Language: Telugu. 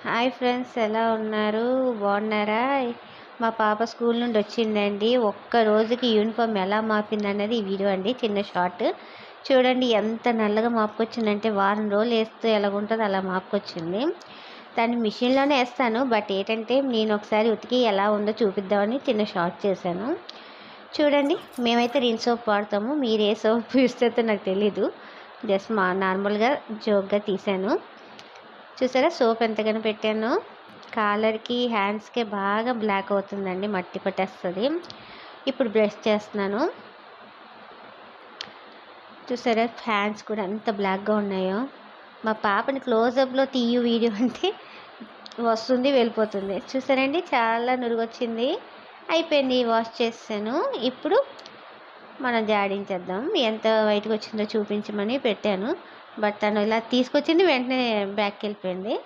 హాయ్ ఫ్రెండ్స్, ఎలా ఉన్నారు? బాగున్నారా? మా పాప స్కూల్ నుండి వచ్చిందండి. ఒక్క రోజుకి యూనిఫామ్ ఎలా మాపిందన్నది ఈ వీడియో అండి. చిన్న షార్ట్ చూడండి. ఎంత నల్లగా మాపుకొచ్చిందంటే వారం రోజులు వేస్తే ఎలాగుంటుందో అలా మాపుకొచ్చింది. దాన్ని మిషన్లోనే వేస్తాను, బట్ ఏంటంటే నేను ఒకసారి ఉతికి ఎలా ఉందో చూపిద్దామని చిన్న షార్ట్ చేశాను. చూడండి, మేమైతే రిన్ సోప్ వాడతాము. మీరు ఏ సోప్ యూస్ చేస్తే నాకు తెలీదు. జస్ట్ నార్మల్గా జోక్గా తీసాను. చూసారా సోప్ ఎంతగానో పెట్టాను. కాలర్కి హ్యాండ్స్కి బాగా బ్లాక్ అవుతుందండి, మట్టి పట్టేస్తుంది. ఇప్పుడు బ్రష్ చేస్తున్నాను. చూసారా హ్యాండ్స్ కూడా ఎంత బ్లాక్గా ఉన్నాయో. మా పాపని క్లోజప్లో తీయు వీడియో అంటే వస్తుంది వెళ్ళిపోతుంది. చూసారండి, చాలా నురుగొచ్చింది. అయిపోయింది, వాష్ చేసాను. ఇప్పుడు మనం జాడించేద్దాం. ఎంత వైట్గా వచ్చిందో చూపించమని పెట్టాను, బట్ తను ఇలా తీసుకొచ్చింది, వెంటనే బ్యాక్కి వెళ్ళిపోయింది.